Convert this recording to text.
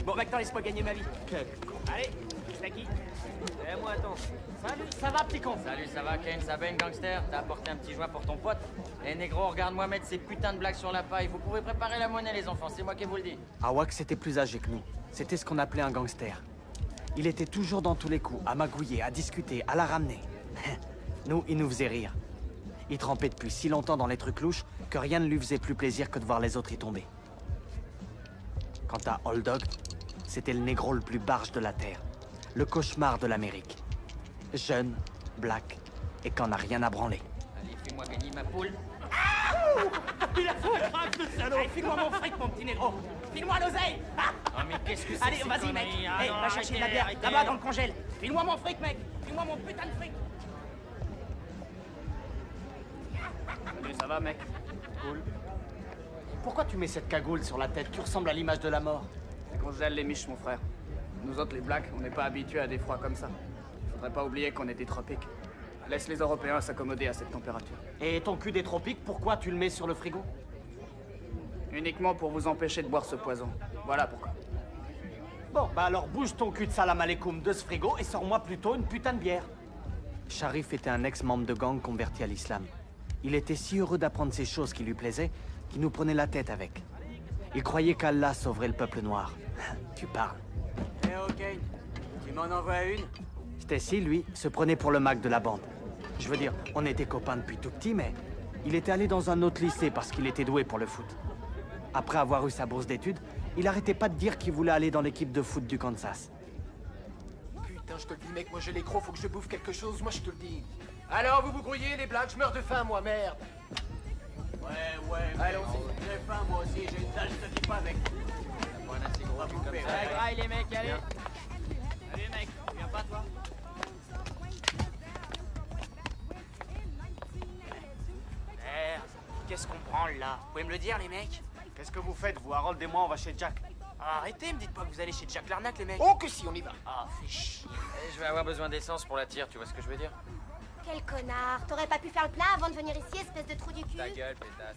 Bon, maintenant, laisse-moi gagner ma vie. Quel Allez, c'est à qui? C'est moi, attends. Salut, ça va, petit con? Salut, ça va, Ken? Ça va, une gangster? T'as apporté un petit joint pour ton pote? Eh, négro, regarde-moi mettre ces putains de blagues sur la paille. Vous pouvez préparer la monnaie, les enfants, c'est moi qui vous le dis. Awak était plus âgé que nous. C'était ce qu'on appelait un gangster. Il était toujours dans tous les coups, à magouiller, à discuter, à la ramener. Nous, il nous faisait rire. Il trempait depuis si longtemps dans les trucs louches que rien ne lui faisait plus plaisir que de voir les autres y tomber. Quant à Old Dog, c'était le négro le plus barge de la Terre. Le cauchemar de l'Amérique. Jeune, black, et qu'en a rien à branler. Allez, fais-moi gagner ma poule. Il a fait un crack, le salaud. Allez, file-moi mon fric, mon petit négro. File-moi l'oseille. Ah. Oh, mais qu'est-ce que c'est Allez, que ces vas-y, mec. conneries? Ah, Hey, non, va chercher de la arrêtez, bière, arrêtez. là-bas dans le congèle. File-moi mon fric, mec. File-moi mon putain de fric. Salut, ça va, mec? Cool. Pourquoi tu mets cette cagoule sur la tête? Tu ressembles à l'image de la mort. C'est qu'on gèle les miches, mon frère. Nous autres, les Blacks, on n'est pas habitués à des froids comme ça. Faudrait pas oublier qu'on est des tropiques. Laisse les Européens s'accommoder à cette température. Et ton cul des tropiques, pourquoi tu le mets sur le frigo? Uniquement pour vous empêcher de boire ce poison. Voilà pourquoi. Bon, bah alors bouge ton cul de salam alaikum de ce frigo et sors-moi plutôt une putain de bière. Sharif était un ex-membre de gang converti à l'islam. Il était si heureux d'apprendre ces choses qui lui plaisaient qu'il nous prenait la tête avec. Il croyait qu'Allah sauverait le peuple noir. Tu parles. Eh, ok. Tu m'en envoies une? Stacy, lui, se prenait pour le Mac de la bande. Je veux dire, on était copains depuis tout petit, mais il était allé dans un autre lycée parce qu'il était doué pour le foot. Après avoir eu sa bourse d'études, il arrêtait pas de dire qu'il voulait aller dans l'équipe de foot du Kansas. Putain, je te le dis, mec, moi j'ai les crocs, faut que je bouffe quelque chose, moi je te le dis. Alors, vous vous grouillez, les blagues, je meurs de faim, moi, merde. Ouais, allons-y. J'ai faim, moi aussi, j'ai une dalle, je te dis pas avec. Bon, un assez gros truc comme ça. Ouais, graille, les mecs, allez. Allez, mec, viens pas, toi. Merde, qu'est-ce qu'on branle, là? Vous pouvez me le dire, les mecs? Qu'est-ce que vous faites, vous, Harold et moi, on va chez Jack. Arrêtez, me dites pas que vous allez chez Jack Larnac, les mecs. Oh que si, on y va. Ah, fais chier. Eh, je vais avoir besoin d'essence pour la tire, tu vois ce que je veux dire? Quel connard! T'aurais pas pu faire le plein avant de venir ici, espèce de trou du cul? Ta gueule, pétasse.